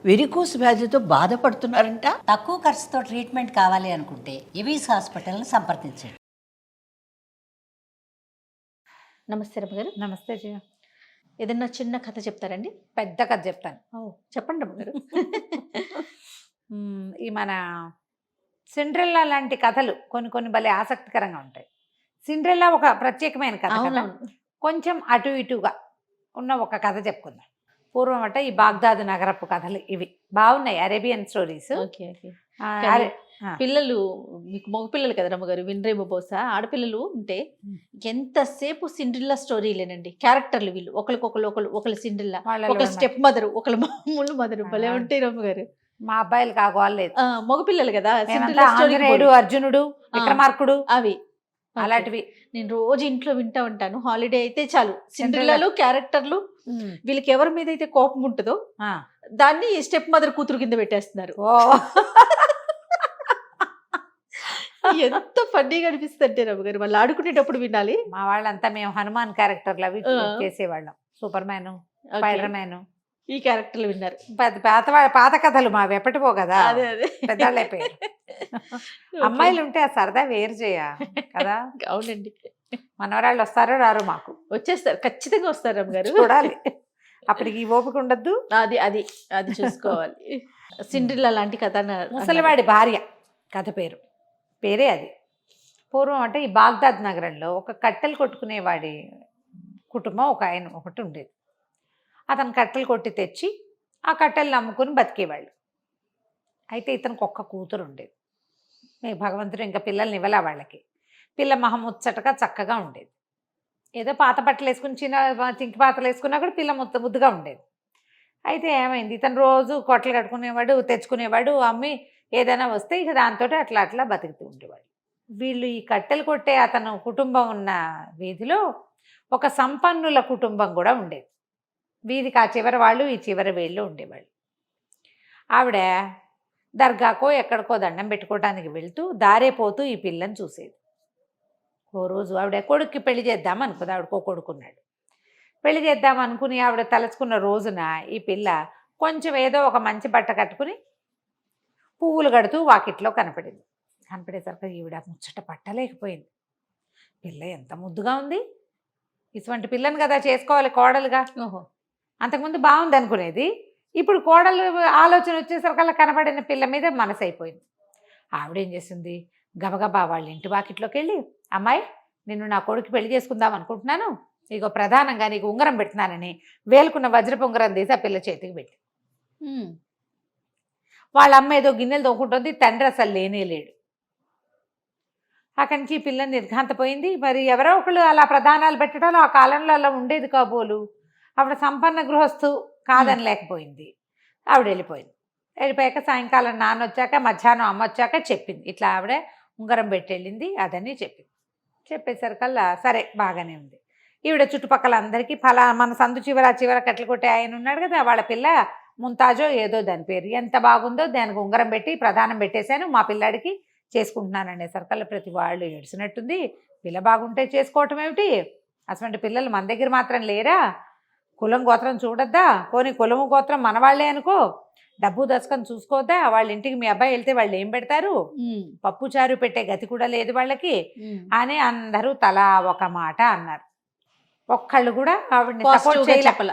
Varicose వ్యాధితో బాధపడుతున్నారంట. తక్కువ ఖర్చుతో ట్రీట్మెంట్ కావాలి అనుకుంటే ఎవిస్ హాస్పిటల్ని సంప్రదించండి. నమస్తే రమ్మగారు. నమస్తే జయ. ఏదన్నా చిన్న కథ చెప్తారండి? పెద్ద కథ చెప్తాను. చెప్పండి రమ్మగారు. ఈ మన సిండ్రెల్లా లాంటి కథలు కొన్ని కొన్ని భలే ఆసక్తికరంగా ఉంటాయి. సిండ్రెల్లా ఒక ప్రత్యేకమైన కథ కదా. కొంచెం అటు ఇటుగా ఉన్న ఒక కథ చెప్పుకుందాం. పూర్వం అట ఈ బాగ్దాదు నగరపు కథలు ఇవి బాగున్నాయి, అరేబియన్ స్టోరీస్. పిల్లలు మీకు మగ పిల్లలు కదా రమ్మగారు, వినరేమో బహుశా. ఆడపిల్లలు ఉంటే ఎంతసేపు సిండ్రిల్లా స్టోరీలేనండి. క్యారెక్టర్లు వీళ్ళు ఒకళ్ళు సిండ్రిల్లా, ఒక స్టెప్ మదరు, ఒకళ్ళు మామూలు మదరు, భలే ఉంటాయి రమ్మగారు. మా అబ్బాయిలు కాగోలేదు, మగపిల్లలు కదా. ఆంజనేయుడు, అర్జునుడు, విక్రమార్కుడు అవి అలాంటివి నేను రోజు ఇంట్లో వింటా ఉంటాను. హాలిడే అయితే చాలు సిండ్రిల్లాలు క్యారెక్టర్లు. వీళ్ళకి ఎవరి మీద అయితే కోపం ఉంటుందో దాన్ని స్టెప్ మదర్ కూతురు కింద పెట్టేస్తున్నారు. ఎంత ఫన్నీగా అనిపిస్తుంది రమ్మగారు. వాళ్ళు ఆడుకునేటప్పుడు వినాలి. మా వాళ్ళంతా మేము హనుమాన్ క్యారెక్టర్లు అవి చేసేవాళ్ళం. సూపర్ మ్యాన్, స్పైడర్ మ్యాన్, ఈ క్యారెక్టర్లు విన్నారు. పాత కథలు మావి ఎప్పటిపో కదా, పెద్దవాళ్ళు అయిపోయారు. అమ్మాయిలు ఉంటే ఆ సరదా వేరు చేయ కదా. అవునండి. మనవరాళ్ళు వస్తారో రారు, మాకు వచ్చేస్తారు, ఖచ్చితంగా వస్తారు రమ్మగారు. చూడాలి, అప్పటికి ఓపిక ఉండద్దు. అది అది అది చూసుకోవాలి. సిండ్రిల్లా లాంటి కథ. ముసలివాడి భార్య కథ పేరే అది. పూర్వం అంటే ఈ బాగ్దాద్ నగరంలో ఒక కట్టెలు కొట్టుకునేవాడి కుటుంబం ఒకటి ఉండేది. అతను కట్టెలు కొట్టి తెచ్చి ఆ కట్టెలు అమ్ముకుని బతికేవాళ్ళు. అయితే ఇతనికి ఒక్క కూతురు ఉండేది. భగవంతుడు ఇంకా పిల్లల్ని ఇవ్వలే వాళ్ళకి. పిల్ల మహముచ్చటగా చక్కగా ఉండేది. ఏదో పాత బట్టలు వేసుకుని చింకి పాతలు వేసుకున్నా కూడా పిల్ల ముద్దుగా ఉండేది. అయితే ఏమైంది, ఇతను రోజు కొట్టలు కట్టుకునేవాడు, తెచ్చుకునేవాడు, అమ్మి ఏదైనా వస్తే ఇక దాంతో అట్లా బతుకుతూ ఉండేవాడు. వీళ్ళు ఈ కట్టెలు కొట్టే అతను కుటుంబం ఉన్న వీధిలో ఒక సంపన్నుల కుటుంబం కూడా ఉండేది. వీధికి ఆ చివరి వాళ్ళు ఈ చివరి వీళ్ళు ఉండేవాళ్ళు. ఆవిడ దర్గాకో ఎక్కడికో దండం పెట్టుకోవడానికి వెళ్తూ దారే పోతూ ఈ పిల్లని చూసేది. ఓ రోజు ఆవిడ కొడుక్కి పెళ్లి చేద్దాం అనుకుంది. ఆవిడకో కొడుకున్నాడు. పెళ్లి చేద్దాం అనుకుని ఆవిడ తలుచుకున్న రోజున ఈ పిల్ల కొంచెం ఏదో ఒక మంచి బట్ట కట్టుకుని పువ్వులు కడుతూ వాకిట్లో కనపడింది. కనపడేసరికి ఈవిడ ముచ్చట పట్టలేకపోయింది. పిల్ల ఎంత ముద్దుగా ఉంది, ఇటువంటి పిల్లని కదా చేసుకోవాలి కోడలుగా. అంతకుముందు బాగుంది అనుకునేది, ఇప్పుడు కోడలు ఆలోచన వచ్చేసరికల్లా కనబడిన పిల్ల మీద మనసు అయిపోయింది. ఆవిడేం చేసింది, గబగబా వాళ్ళ ఇంటి వాకిట్లోకి వెళ్ళి, అమ్మాయి నిన్ను నా కొడుకు పెళ్లి చేసుకుందాం అనుకుంటున్నాను, ఇగో ప్రధానంగా నీకు ఉంగరం పెడుతున్నానని వేలుకున్న వజ్రపు ఉంగరం తీసి ఆ పిల్ల చేతికి పెట్టి, వాళ్ళ అమ్మ ఏదో గిన్నెలు తోకుంటుంది, తండ్రి అసలు లేనే లేడు. అక్కడి నుంచి ఈ పిల్లని నిర్ఘాంతపోయింది. మరి ఎవరో ఒకళ్ళు అలా ప్రధానాలు పెట్టడం ఆ కాలంలో అలా ఉండేది కాబోలు. ఆవిడ సంపన్న గృహస్థు కాదని లేకపోయింది. ఆవిడ వెళ్ళిపోయింది. వెళ్ళిపోయాక సాయంకాలం నాన్న వచ్చాక, మధ్యాహ్నం అమ్మ వచ్చాక చెప్పింది, ఇట్లా ఆవిడ ఉంగరం పెట్టి వెళ్ళింది అదని చెప్పింది. చెప్పేసరికల్లా సరే బాగానే ఉంది. ఈవిడ చుట్టుపక్కల అందరికీ మన సందు చివర కట్టెలు కొట్టే ఆయన ఉన్నాడు కదా, వాళ్ళ పిల్ల ముంతాజో ఏదో దాని పేరు, ఎంత బాగుందో దానికి ఉంగరం పెట్టి ప్రధానం పెట్టేశాను, మా పిల్లాడికి చేసుకుంటున్నాను అనేసరికల్లా ప్రతి వాళ్ళు ఏడ్చినట్టుంది. పిల్ల బాగుంటే చేసుకోవటం ఏమిటి, అటువంటి పిల్లలు మన దగ్గర మాత్రం లేరా, కులం గోత్రం చూడొద్దా, పోనీ కులము గోత్రం మన వాళ్ళే అనుకో, డబ్బు దశకం చూసుకోవద్దా, వాళ్ళ ఇంటికి మీ అబ్బాయి వెళ్తే వాళ్ళు ఏం పెడతారు, పప్పు చారు పెట్టే గతి కూడా లేదు వాళ్ళకి అని అందరూ తలా ఒక మాట అన్నారు. ఒక్కళ్ళు కూడా ఆవిడని సపోర్ట్ చేయలేపల.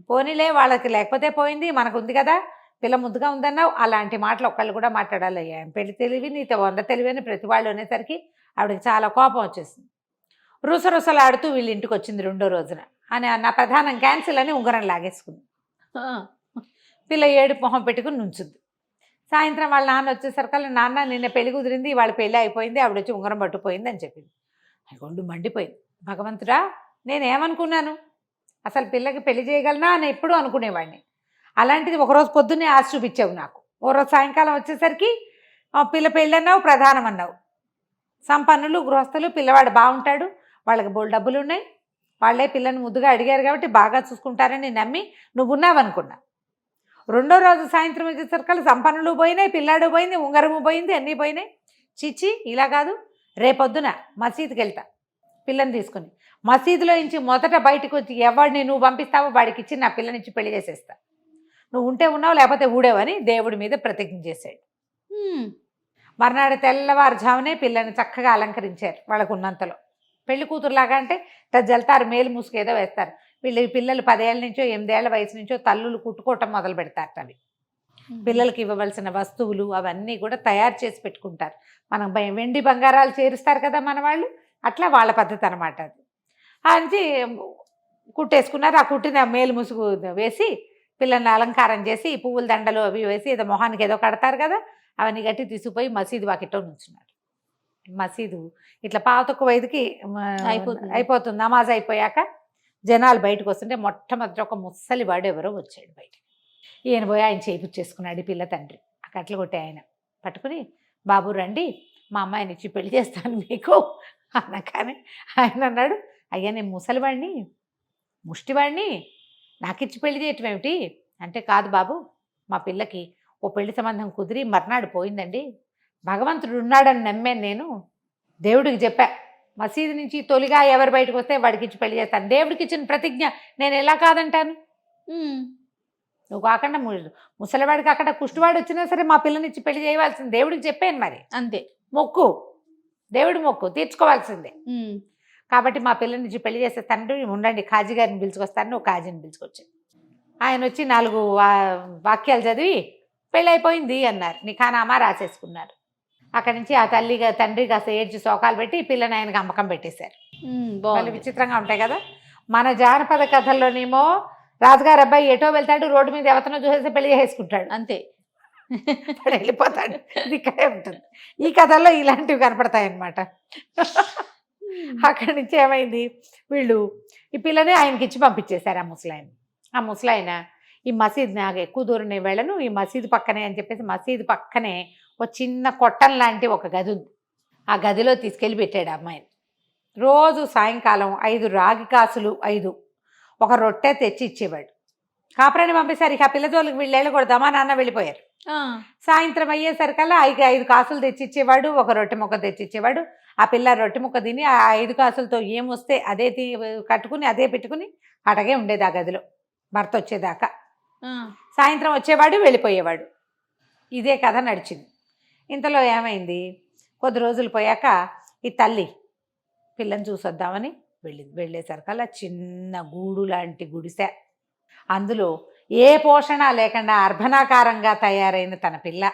పోనీలే వాళ్ళకి లేకపోతే పోయింది, మనకు ఉంది కదా, పిల్ల ముద్దుగా ఉందన్నావు, అలాంటి మాటలు ఒక్కళ్ళు కూడా మాట్లాడాలి. పెళ్లి తెలివి నీతో 100 తెలివి అని ప్రతి వాళ్ళు అనేసరికి ఆవిడకి చాలా కోపం వచ్చేసింది. రుసరుసలాడుతూ వీళ్ళ ఇంటికి వచ్చింది రెండో రోజున. అని నా ప్రధానం క్యాన్సిల్ అని ఉంగరం లాగేసుకుంది. పిల్ల ఏడు మొహం పెట్టుకుని నుంచుంది. సాయంత్రం వాళ్ళ నాన్న వచ్చేసరికల్లా, నాన్న నిన్న పెళ్లి కుదిరింది, వాళ్ళ పెళ్ళి అయిపోయింది, ఆవిడ వచ్చి ఉంగరం పట్టుపోయింది అని చెప్పింది. గుండు మండిపోయింది. భగవంతుడా, నేనేమనుకున్నాను, అసలు పిల్లకి పెళ్లి చేయగలనా అని ఎప్పుడూ అనుకునేవాడిని. అలాంటిది ఒకరోజు పొద్దున్నే ఆశ చూపించావు నాకు, ఓ రోజు సాయంకాలం వచ్చేసరికి పిల్ల పెళ్ళి అన్నావు, ప్రధానం అన్నావు. సంపన్నులు గృహస్థులు, పిల్లవాడు బాగుంటాడు, వాళ్ళకి బోల్ డబ్బులు ఉన్నాయి, వాళ్ళే పిల్లని ముద్దుగా అడిగారు కాబట్టి బాగా చూసుకుంటారని నమ్మి నువ్వు ఉన్నావనుకున్నా. రెండో రోజు సాయంత్రం వచ్చేసరికల్లా సంపన్నులు పోయినాయి, పిల్లాడు పోయింది, ఉంగరము పోయింది, అన్నీ పోయినాయి. చిచ్చి ఇలా కాదు, రేపొద్దున మసీదుకి వెళ్తా పిల్లని తీసుకుని, మసీదులో నుంచి మొదట బయటకు వచ్చి ఎవరిని నువ్వు పంపిస్తావో వాడికి ఇచ్చి నా పిల్లనిచ్చి పెళ్లి చేసేస్తా. నువ్వు ఉంటే ఉన్నావు లేకపోతే ఊడేవని దేవుడి మీద ప్రతిజ్ఞ చేశాడు. మర్నాడు తెల్లవారుజామునే పిల్లని చక్కగా అలంకరించారు వాళ్ళకు ఉన్నంతలో. పెళ్లి కూతురులాగా అంటే జల్తారు, మేలు ముసుగు ఏదో వేస్తారు. పిల్లలు 10 ఏళ్ళ నుంచో 8 ఏళ్ల వయసు నుంచో తల్లులు కుట్టుకోవటం మొదలు పెడతారు. అవి పిల్లలకి ఇవ్వవలసిన వస్తువులు అవన్నీ కూడా తయారు చేసి పెట్టుకుంటారు. మనం వెండి బంగారాలు చేరుస్తారు కదా మన వాళ్ళు, అట్లా వాళ్ళ పద్ధతి అనమాట అది. అది కుట్టేసుకున్నారు. ఆ కుట్టిన మేలు ముసుగు వేసి పిల్లల్ని అలంకారం చేసి పువ్వుల దండలు అవి వేసి ఏదో మొహానికి ఏదో కడతారు కదా, అవన్నీ గట్టి తీసుకుపోయి మసీదు వాకిట్లో నుంచున్నారు. మసీదు ఇట్లా పాతొక్క 5కి అయిపోతుంది. నమాజ్ అయిపోయాక జనాలు బయటకు వస్తుంటే మొట్టమొదటి ఒక ముసలి వాడు ఎవరో వచ్చాడు బయట. ఈయన పోయి ఆయన చేయించేసుకున్నాడు. ఈ పిల్ల తండ్రి ఆ కట్లు కొట్టి ఆయన పట్టుకుని, బాబు రండి మా అమ్మాయిని ఇచ్చి పెళ్లి చేస్తాను మీకు అనగానే ఆయన అన్నాడు, అయ్యా నేను ముసలివాడిని ముష్టివాడిని నాకు ఇచ్చి పెళ్లి చేయటం ఏమిటి అంటే, కాదు బాబు మా పిల్లకి ఓ పెళ్లి సంబంధం కుదిరి మర్నాడు పోయిందండి. భగవంతుడు ఉన్నాడని నమ్మాను నేను. దేవుడికి చెప్పా మసీదు నుంచి తొలిగా ఎవరు బయటకు వస్తే వాడికి ఇచ్చి పెళ్లి చేస్తాను. దేవుడికి ఇచ్చిన ప్రతిజ్ఞ నేను ఎలా కాదంటాను. నువ్వు కాకుండా ముసలివాడికి అక్కడ కుష్టివాడు వచ్చినా సరే మా పిల్లనిచ్చి పెళ్లి చేయవలసింది దేవుడికి చెప్పాను. మరి అంతే, మొక్కు దేవుడి మొక్కు తీర్చుకోవాల్సిందే. కాబట్టి మా పిల్లనిచ్చి పెళ్లి చేసే తండ్రి ఉండండి, కాజీ గారిని పిలుచుకొస్తాను. నువ్వు కాజీని పిలుచుకొచ్చాను. ఆయన వచ్చి 4 వాక్యాలు చదివి పెళ్ళి అయిపోయింది అన్నారు. నిఖానామా రాసేసుకున్నారు. అక్కడి నుంచి ఆ తండ్రి కాస్త ఏడ్చి శోకాలు పెట్టి పిల్లని ఆయనకు అమ్మకం పెట్టేశారు. వాళ్ళు విచిత్రంగా ఉంటాయి కదా. మన జానపద కథల్లోనేమో రాజుగారు అబ్బాయి ఎటో వెళ్తాడు, రోడ్డు మీద ఎవతనో చూసేసి పెళ్లి చేసుకుంటాడు, అంతే వెళ్ళిపోతాడు. ఇది ఇక్కడే ఉంటుంది. ఈ కథల్లో ఇలాంటివి కనపడతాయన్నమాట. అక్కడి నుంచి ఏమైంది, వీళ్ళు ఈ పిల్లని ఆయనకి ఇచ్చి పంపించేశారు. ఆ ముసలాయన ఈ మసీద్ నాకు ఎక్కువ దూరం నేను వెళ్ళను, ఈ మసీదు పక్కనే అని చెప్పేసి మసీదు పక్కనే ఒక చిన్న కొట్టం లాంటి ఒక గది ఉంది. ఆ గదిలో తీసుకెళ్ళి పెట్టాడు అమ్మాయిని. రోజు సాయంకాలం 5 రాగి కాసులు 5 ఒక రొట్టె తెచ్చి ఇచ్చేవాడు. కాపురాన్ని పంపేశారు. ఇక ఆ పిల్లజోళ్ళకి వీళ్ళు వెళ్ళకూడదు, అమ్మా నాన్న వెళ్ళిపోయారు. సాయంత్రం అయ్యేసరికల్లా 5 కాసులు తెచ్చిచ్చేవాడు, ఒక రొట్టె ముక్క తెచ్చిచ్చేవాడు. ఆ పిల్ల రొట్టె ముక్క తిని ఆ 5 కాసులతో ఏమొస్తే అదే కట్టుకుని అదే పెట్టుకుని అటగే ఉండేది ఆ గదిలో భర్త వచ్చేదాకా. సాయంత్రం వచ్చేవాడు, వెళ్ళిపోయేవాడు. ఇదే కథ నడిచింది. ఇంతలో ఏమైంది, కొద్ది రోజులు పోయాక ఈ తల్లి పిల్లని చూసొద్దామని వెళ్ళేసరికల్లా చిన్న గూడు లాంటి గుడిసె, అందులో ఏ పోషణ లేకుండా అర్భనాకారంగా తయారైన తన పిల్ల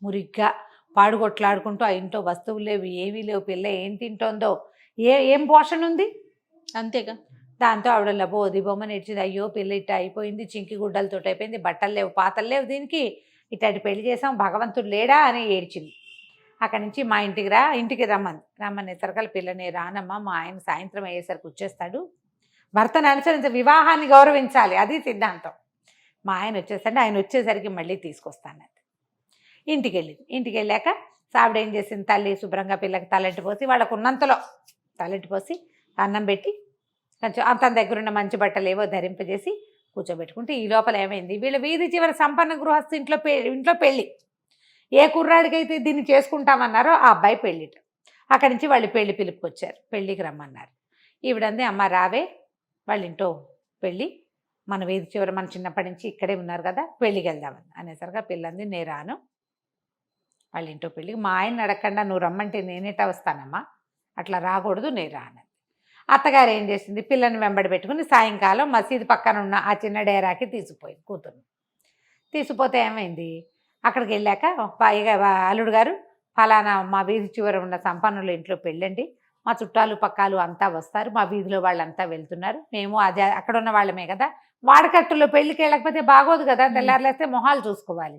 మురిగ్గా పాడుగొట్లాడుకుంటూ ఆ ఇంట్లో వస్తువులు లేవు, ఏమీ లేవు. పిల్ల ఏం తింటోందో, ఏం పోషణ ఉంది, అంతేగా. దాంతో ఆవిడ లబోది బొమ్మ నేర్చింది. అయ్యో పిల్ల ఇట్ట అయిపోయింది, చింకి గుడ్డలతో అయిపోయింది, బట్టలు లేవు పాతలు లేవు, దీనికి ఇట్లాంటి పెళ్లి చేసాం, భగవంతుడు లేడా అని ఏడ్చింది. అక్కడి నుంచి మా ఇంటికి రమ్మనేసరికల్ పిల్లని రానమ్మా, మా ఆయన సాయంత్రం అయ్యేసరికి వచ్చేస్తాడు, భర్తను అనుసరించి వివాహాన్ని గౌరవించాలి, అది సిద్ధాంతం. మా ఆయన వచ్చేసరికి ఆయన వచ్చేసరికి మళ్ళీ తీసుకొస్తాను. ఇంటికి వెళ్ళాక సావిడ ఏం చేసింది, తల్లి శుభ్రంగా పిల్లకి తలెట్టి పోసి వాళ్ళకు ఉన్నంతలో తలెట్టి పోసి అన్నం పెట్టి కొంచెం తన దగ్గర ఉన్న మంచి బట్టలు ఏవో ధరింపజేసి కూర్చోబెట్టుకుంటే, ఈ లోపల ఏమైంది, వీళ్ళ వీధి చివరి సంపన్న గృహస్థు ఇంట్లో పెళ్ళి. ఏ కుర్రాడికైతే దీన్ని చేసుకుంటామన్నారో ఆ అబ్బాయి పెళ్ళిట. అక్కడి నుంచి వాళ్ళు పెళ్లి పిలుపుకొచ్చారు, పెళ్ళికి రమ్మన్నారు. ఈవిడంది, అమ్మ రావే వాళ్ళ ఇంట్లో పెళ్ళి, మన వీధి చివరి మన చిన్నప్పటి నుంచి ఇక్కడే ఉన్నారు కదా, పెళ్ళికి వెళ్దామని అనేసరిగా పిల్లంది, నేను రాను వాళ్ళ ఇంట్లో పెళ్ళికి, మా ఆయన అడగకుండా నువ్వు రమ్మంటే నేనేటా వస్తానమ్మా, అట్లా రాకూడదు, నేను రాను. అత్తగారు ఏం చేసింది, పిల్లని వెంబడి పెట్టుకుని సాయంకాలం మసీదు పక్కన ఉన్న ఆ చిన్న డేరాకి తీసుకుపోయింది కూతుర్ని. తీసుకుపోతే ఏమైంది, అక్కడికి వెళ్ళాక అల్లుడు గారు, ఫలానా మా వీధి చివర ఉన్న సంపన్నుల ఇంట్లో పెళ్ళండి, మా చుట్టాలు పక్కాలు అంతా వస్తారు, మా వీధిలో వాళ్ళంతా వెళ్తున్నారు, మేము అదే అక్కడ ఉన్న వాళ్ళమే కదా, వాడకట్టులో పెళ్ళికి వెళ్ళకపోతే బాగోదు కదా, తెల్లారులేస్తే మొహాలు చూసుకోవాలి,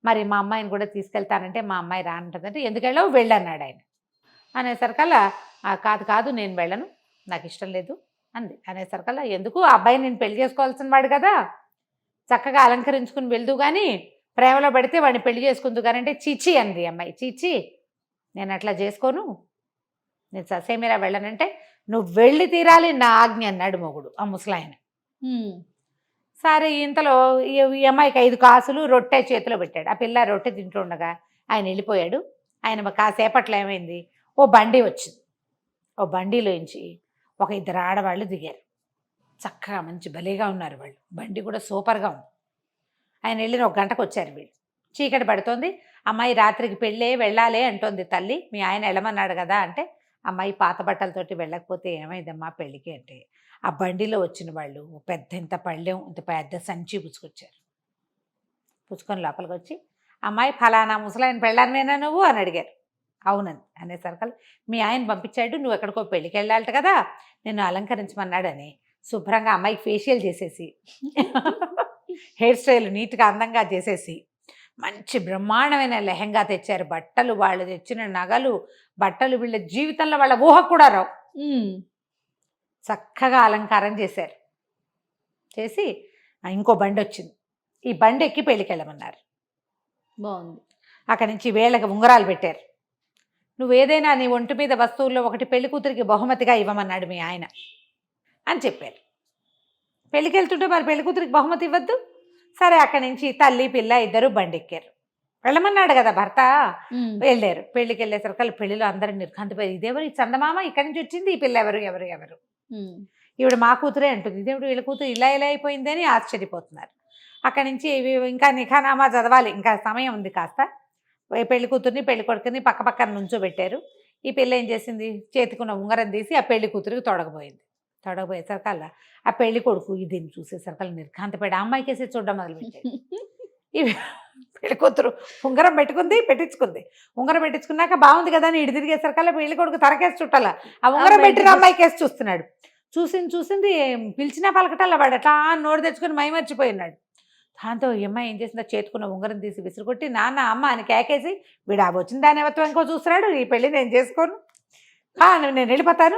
మరి మా అమ్మాయిని కూడా తీసుకెళ్తానంటే మా అమ్మాయి రానంటుందంటే, ఎందుకెళ్ళావు వెళ్ళన్నాడు ఆయన. అనేసరికల్లా కాదు నేను వెళ్ళను, నాకు ఇష్టం లేదు అంది. అనేసరికల్లా ఎందుకు, ఆ అబ్బాయి నేను పెళ్లి చేసుకోవాల్సిన వాడు కదా, చక్కగా అలంకరించుకుని వెళ్దు కానీ ప్రేమలో పడితే వాడిని పెళ్లి చేసుకుందు కానీ అంటే, చీచి అంది అమ్మాయి. చీచి నేను అట్లా చేసుకోను, నేను ససేమిరా వెళ్ళనంటే, నువ్వు వెళ్ళి తీరాలి నా ఆజ్ఞ అన్నాడు మొగుడు, ఆ ముసలాయన. సరే ఇంతలో ఈ అమ్మాయికి 5 కాసులు రొట్టె చేతిలో పెట్టాడు. ఆ పిల్ల రొట్టె తింటూ ఉండగా ఆయన వెళ్ళిపోయాడు. ఆయన కాసేపట్లో ఏమైంది, ఓ బండి వచ్చింది. ఓ బండిలోంచి ఒక 2 ఆడవాళ్ళు దిగారు. చక్కగా మంచి భలేగా ఉన్నారు వాళ్ళు, బండి కూడా సూపర్గా ఉంది. ఆయన వెళ్ళిన 1 గంటకు వచ్చారు వీళ్ళు. చీకటి పడుతోంది. అమ్మాయి రాత్రికి పెళ్ళే వెళ్ళాలి అంటోంది తల్లి. మీ ఆయన వెళ్ళమన్నాడు కదా అంటే, అమ్మాయి పాత బట్టలతోటి వెళ్ళకపోతే ఏమైందమ్మా పెళ్ళికి అంటే, ఆ బండిలో వచ్చిన వాళ్ళు పెద్ద ఇంత పళ్ళెం ఇంత పెద్ద సంచి పుచ్చుకొచ్చారు. పుచ్చుకొని లోపలికి వచ్చి, అమ్మాయి ఫలానా ముసలాయన పెళ్ళానివేనా నువ్వు అని అడిగారు. అవునండి అనేసరికి, మీ ఆయన పంపించాడు నువ్వు ఎక్కడికో పెళ్ళికి వెళ్ళాలట కదా, నిన్ను అలంకరించమన్నాడని శుభ్రంగా అమ్మాయికి ఫేషియల్ చేసేసి హెయిర్ స్టైల్ నీట్గా అందంగా చేసేసి మంచి బ్రహ్మాండమైన లెహంగా తెచ్చారు. బట్టలు, వాళ్ళు తెచ్చిన నగలు, బట్టలు వీళ్ళ జీవితంలో వాళ్ళ ఊహ కూడా రావు. చక్కగా అలంకారం చేశారు. చేసి ఇంకో బండి వచ్చింది, ఈ బండి ఎక్కి పెళ్ళికి వెళ్ళమన్నారు. బాగుంది. అక్కడి నుంచి వేళ్ళకి ఉంగరాలు పెట్టారు. నువ్వు ఏదైనా నీ ఒంటి మీద వస్తువుల్లో ఒకటి పెళ్లి కూతురికి బహుమతిగా ఇవ్వమన్నాడు మీ ఆయన అని చెప్పారు. పెళ్ళికి వెళ్తుంటే మరి పెళ్లి కూతురికి బహుమతి ఇవ్వద్దు. సరే అక్కడి నుంచి తల్లి పిల్ల ఇద్దరు బండి ఎక్కారు. వెళ్ళమన్నాడు కదా భర్త, వెళ్ళారు. పెళ్ళికి వెళ్ళేసరికి పెళ్లిలో అందరూ నిర్ఘాంతపోయారు. ఇదేవరు, ఈ చందమామ ఇక్కడి నుంచి వచ్చింది, ఈ పిల్ల ఎవరు ఎవరు ఎవరు ఈవిడ మా కూతురే అంటుంది, ఇదేవిడు వీళ్ళ కూతురు ఇలా ఇలా అయిపోయింది అని ఆశ్చర్యపోతున్నారు. అక్కడి నుంచి ఇంకా నిఖానామా చదవాలి, ఇంకా సమయం ఉంది కాస్త. పెళ్లి కూతుర్ని పెళ్లి కొడుకుని పక్క పక్కన నుంచోబెట్టారు. ఈ పిల్ల ఏం చేసింది, చేతికున్న ఉంగరం తీసి ఆ పెళ్లి కూతురికి తొడగబోయింది. తొడగబోయేసరికల్లా ఆ పెళ్లి కొడుకు దీన్ని చూసేసరికల్లా నిర్ఘాంతపడి అమ్మాయికి వేసి చూడడం మొదలుపెట్టాడు. ఇవి పెళ్లి కూతురు ఉంగరం పెట్టించుకుంది. ఉంగరం పెట్టించుకున్నాక బాగుంది కదా అని ఇటు తిరిగేసరికల్లా పెళ్లి కొడుకు తరకేసి చుట్టాల ఆ ఉంగరం పెట్టిన అమ్మాయికి వేసి చూస్తున్నాడు. చూసింది పిలిచినా పలకటల్లా వాడు అట్లా నోరు తెచ్చుకొని మైమర్చిపోయినాడు. దాంతో ఈ అమ్మాయి ఏం చేసిందో చేతుకున్న ఉంగరం తీసి విసిరుకొట్టి నాన్న అమ్మ అని కేకేసి, వీడు వచ్చిన దాని ఎవత్వం ఇంకో చూస్తున్నాడు, ఈ పెళ్లి నేను చేసుకోను, నేను వెళ్ళిపోతాను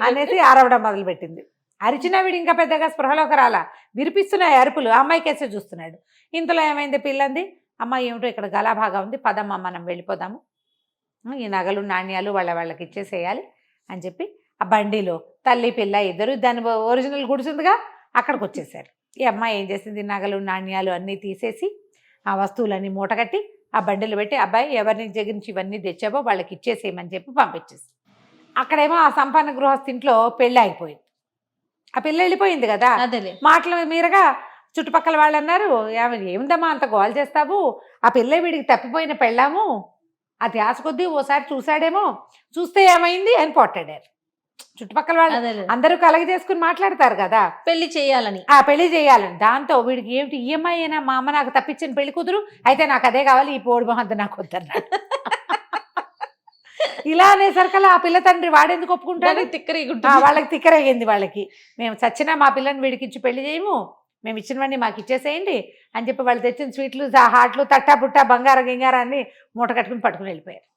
అనేసి అరవడం మొదలుపెట్టింది. అరిచినా వీడు ఇంకా పెద్దగా స్పృహలోకి రాలా, విరిపిస్తున్నాయి అరుపులు. అమ్మాయి కేసే చూస్తున్నాడు. ఇంతలో ఏమైంది, పిల్లంది, అమ్మాయి ఏమిటో ఇక్కడ గలాభాగా ఉంది, పదమ్మ మనం వెళ్ళిపోదాము, ఈ నగలు నాణ్యాలు వాళ్ళకి ఇచ్చేసేయాలి అని చెప్పి ఆ బండిలో తల్లి పిల్ల ఇద్దరు దాని ఒరిజినల్ గుడిసిందిగా అక్కడికి వచ్చేసారు. ఈ అమ్మాయి ఏం చేసింది, నగలు నాణ్యాలు అన్నీ తీసేసి ఆ వస్తువులన్నీ మూటగట్టి ఆ బండిలో పెట్టి, అబ్బాయి ఎవరిని దగ్గర నుంచి ఇవన్నీ తెచ్చావో వాళ్ళకి ఇచ్చేసేయమని చెప్పి పంపించేసి, అక్కడేమో ఆ సంపన్న గృహస్థింట్లో పెళ్ళి అయిపోయింది. ఆ పిల్ల వెళ్ళిపోయింది కదా, మాటల మీరగా చుట్టుపక్కల వాళ్ళు అన్నారు, ఏమిందమ్మా అంత గోల్ చేస్తావు, ఆ పిల్ల వీడికి తప్పిపోయిన పెళ్ళాము, ఆ ధ్యాస కొద్దీ ఓసారి చూశాడేమో, చూస్తే ఏమైంది అని పొట్టాడారు. చుట్టుపక్కల వాళ్ళు అందరూ కలగ చేసుకుని మాట్లాడతారు కదా పెళ్లి చేయాలని. దాంతో వీడికి ఏమిటి, ఈఎంఐ అయినా మా అమ్మ నాకు తప్పించిన పెళ్లి కూతురు, అయితే నాకు అదే కావాలి, ఈ పోడు మొహంత నాకు వద్దన్నాడు. ఇలా అనేసరికల్లా ఆ పిల్ల తండ్రి వాడెందుకు ఒప్పుకుంటాడు, వాళ్ళకి తిక్కరేగింది. వాళ్ళకి మేము చచ్చినా మా పిల్లని వీడికిచ్చి పెళ్లి చేయము, మేము ఇచ్చినవన్నీ మాకు ఇచ్చేసేయండి అని చెప్పి వాళ్ళు తెచ్చిన స్వీట్లు హాట్లు తట్టా పుట్టా బంగారం గింగారాన్ని మూట కట్టుకుని పట్టుకుని వెళ్ళిపోయారు.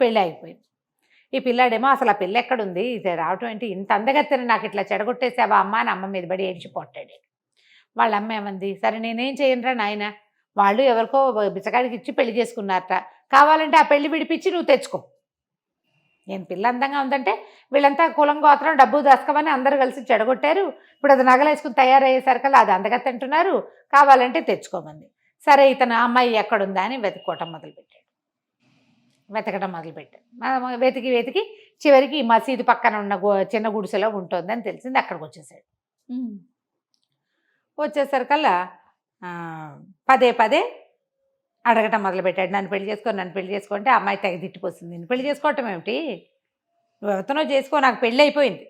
పెళ్ళి అయిపోయింది. ఈ పిల్లాడేమో అసలు ఆ పిల్ల ఎక్కడుంది, ఇది రావటం ఏంటి, ఇంత అందగత్తెని నాకు ఇట్లా చెడగొట్టేసావా అమ్మ అని అమ్మ మీద పడి ఏడ్చి పొట్టాడు. వాళ్ళ అమ్మ ఏమంది, సరే నేనేం చేయనురా నాయన, వాళ్ళు ఎవరికో బిచ్చగాడికి ఇచ్చి పెళ్లి చేసుకున్నారట, కావాలంటే ఆ పెళ్లి విడిపించి నువ్వు తెచ్చుకో, నేను పిల్ల అందంగా ఉందంటే వీళ్ళంతా కులం గోత్రం డబ్బు దశకమని అందరూ కలిసి చెడగొట్టారు, ఇప్పుడు అది నగలేసుకుని తయారయ్యేసరికల్లా అది అందగత్తె అంటున్నారు, కావాలంటే తెచ్చుకోమంది. సరే ఇతను అమ్మాయి ఎక్కడుందా అని వెతుక్కోవటం మొదలుపెట్టాడు. వెతికి చివరికి మసీదు పక్కన ఉన్న చిన్న గుడిసెలో ఉంటుందని తెలిసింది. అక్కడికి వచ్చేసాడు. వచ్చేసరికల్లా పదే అడగటం మొదలుపెట్టాడు, నన్ను పెళ్లి చేసుకో అంటే అమ్మాయి తెగ తిట్టిపోతుంది. నేను పెళ్లి చేసుకోవటం ఏమిటి, నువ్వు ఎవరితోనో చేసుకో, నాకు పెళ్ళి అయిపోయింది,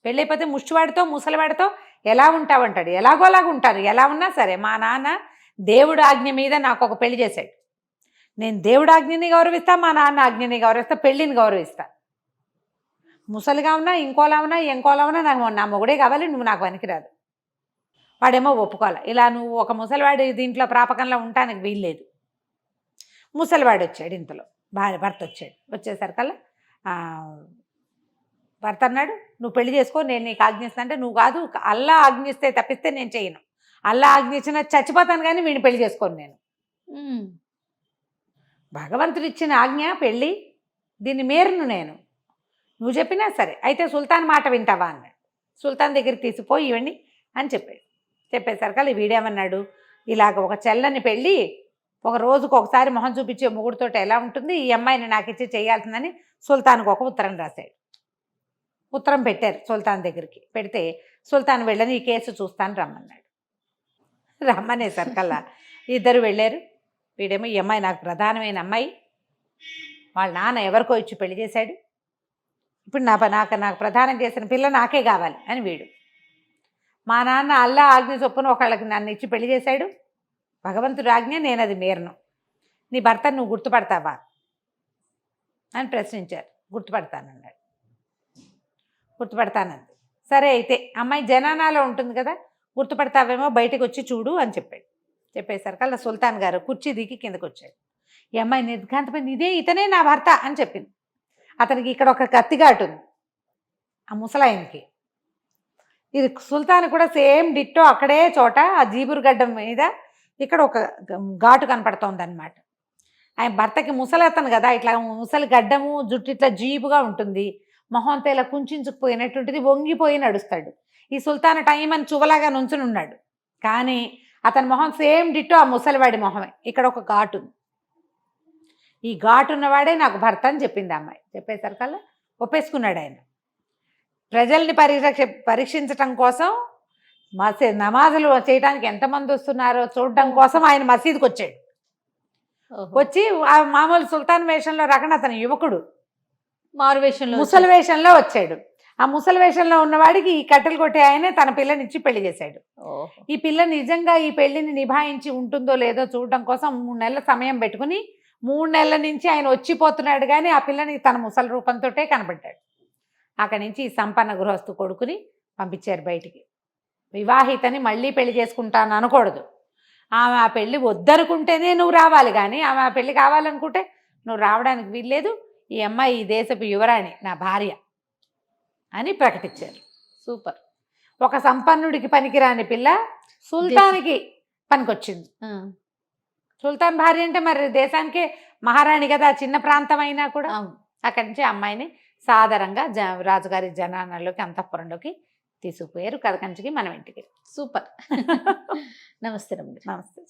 పెళ్ళి అయిపోతే ముష్టివాడితో ముసలివాడితో ఎలా ఉంటావంటాడు. ఎలాగోలాగా ఉంటాను, ఎలా ఉన్నా సరే మా నాన్న దేవుడు ఆజ్ఞ మీద నాకు ఒక పెళ్లి చేశాడు, నేను దేవుడు ఆజ్ఞని గౌరవిస్తా, మా నాన్న ఆజ్ఞని గౌరవిస్తా, పెళ్ళిని గౌరవిస్తా, ముసలిగా ఉన్నా ఇంకోలా ఉన్నా నాకు నా మొగుడే కావాలి, నువ్వు నాకు పనికిరాదు. వాడేమో ఒప్పుకోవాలి, ఇలా నువ్వు ఒక ముసలివాడి దీంట్లో ప్రాపకంలో ఉంటానికి వీల్లేదు. ముసలివాడు వచ్చాడు, ఇంతలో భర్త వచ్చేసరికల్లా భర్త అన్నాడు, నువ్వు పెళ్లి చేసుకో, నేను నీకు ఆజ్ఞిస్తా అంటే, నువ్వు కాదు, అల్లా ఆజ్ఞిస్తే తప్పిస్తే నేను చేయను, అల్లా ఆజ్ఞించిన చచ్చిపోతాను కానీ వీడిని పెళ్లి చేసుకోను నేను, భగవంతుడు ఇచ్చిన ఆజ్ఞ పెళ్ళి, దీన్ని మేరును నేను, నువ్వు చెప్పినా సరే, అయితే సుల్తాన్ మాట వింటావా అన్నాడు. సుల్తాన్ దగ్గరికి తీసిపోయి ఇవ్వండి అని చెప్పేసరికల్లా వీడేమన్నాడు, ఇలాగ ఒక చెల్లని పెళ్ళి ఒక రోజుకు ఒకసారి మొహం చూపించే మొగుడుతో ఎలా ఉంటుంది, ఈ అమ్మాయిని నాకు ఇచ్చి చేయాల్సిందని సుల్తాన్కి ఒక ఉత్తరం రాశాడు. ఉత్తరం పెట్టారు సుల్తాన్ దగ్గరికి. పెడితే సుల్తాన్ వెళ్ళని ఈ కేసు చూస్తాను రమ్మన్నాడు. రమ్మనేసరికల్లా ఇద్దరు వెళ్ళారు. వీడేమో ఈ అమ్మాయి నాకు ప్రధానమైన అమ్మాయి, వాళ్ళ నాన్న ఎవరికో ఇచ్చి పెళ్లి చేశాడు, ఇప్పుడు నాకు ప్రధానం చేసిన పిల్ల నాకే కావాలి అని వీడు. మా నాన్న అల్లా ఆజ్ఞ చొప్పున ఒకళ్ళకి నన్ను ఇచ్చి పెళ్లి చేశాడు, భగవంతుడి ఆజ్ఞ, నేను అది మీరను, నీ భర్త నువ్వు గుర్తుపడతావా అని ప్రశ్నించారు. గుర్తుపడతానన్నాడు. గుర్తుపడతానంది. సరే అయితే అమ్మాయి జనానాలో ఉంటుంది కదా, గుర్తుపడతావేమో, బయటకు వచ్చి చూడు అని చెప్పాడు. చెప్పేసరికి సుల్తాన్ గారు కుర్చీ దిగి కిందకు వచ్చాడు. ఈ అమ్మాయి నిర్ఘాంతమైంది, ఇతనే నా భర్త అని చెప్పింది. అతనికి ఇక్కడ ఒక కత్తిఘాటు ఉంది, ఆ ముసలాయనకి. ఇది సుల్తాన్ కూడా సేమ్ డిట్టో అక్కడే చోట ఆ జీబురు గడ్డం మీద ఇక్కడ ఒక ఘాటు కనపడుతోంది అనమాట. ఆయన భర్తకి ముసలతను కదా, ఇట్లా ముసలి గడ్డము, జుట్టు ఇట్లా జీబుగా ఉంటుంది, మొహంతో ఇలా కుంచుకుపోయినట్టుంటుంది, వంగిపోయి నడుస్తాడు. ఈ సుల్తాన్ టైం అని చువలాగా నుంచుని ఉన్నాడు, కానీ అతని మొహం సేమ్ డిట్టో ఆ ముసలివాడి మొహమే. ఇక్కడ ఒక ఘాటు ఉంది, ఈ ఘాటు ఉన్నవాడే నాకు భర్త అని చెప్పింది అమ్మాయి. చెప్పేసరికల్లా ఒప్పేసుకున్నాడు ఆయన. ప్రజల్ని పరీక్షించటం కోసం నమాజులు చేయడానికి ఎంతమంది వస్తున్నారో చూడడం కోసం ఆయన మసీదుకి వచ్చాడు. వచ్చి ఆ మామూలు సుల్తాన్ వేషంలో రాకుండా అతను యువకుడు మారు వేషంలో ముసలి వేషంలో వచ్చాడు. ఆ ముసలి వేషంలో ఉన్నవాడికి ఈ కట్టెలు కొట్టే ఆయనే తన పిల్లనిచ్చి పెళ్లి చేశాడు. ఈ పిల్ల నిజంగా ఈ పెళ్లిని నిభాయించి ఉంటుందో లేదో చూడడం కోసం 3 నెలల సమయం పెట్టుకుని 3 నెలల నుంచి ఆయన వచ్చిపోతున్నాడు, కానీ ఆ పిల్లని తన ముసలి రూపంతోటే కనబడ్డాడు. అక్కడి నుంచి ఈ సంపన్న గృహస్థు కొడుకుని పంపించారు బయటికి. వివాహితని మళ్ళీ పెళ్లి చేసుకుంటాను అనకూడదు. ఆమె ఆ పెళ్లి వద్దనుకుంటేనే నువ్వు రావాలి, కానీ ఆమె ఆ పెళ్లి కావాలనుకుంటే నువ్వు రావడానికి వీల్లేదు. ఈ అమ్మాయి ఈ దేశపు యువరాణి, నా భార్య అని ప్రకటించారు. సూపర్. ఒక సంపన్నుడికి పనికిరాని పిల్ల సుల్తాన్కి పనికొచ్చింది. సుల్తాన్ భార్య అంటే మరి దేశానికే మహారాణి కదా, చిన్న ప్రాంతం అయినా కూడా. అక్కడి నుంచి అమ్మాయిని సాధారణంగా రాజుగారి జనానాల్లోకి, అంతఃపురంలోకి తీసుకుపోయారు. కథ కంచికి మనం ఇంటికి. సూపర్. నమస్తే రమ్య. నమస్తే.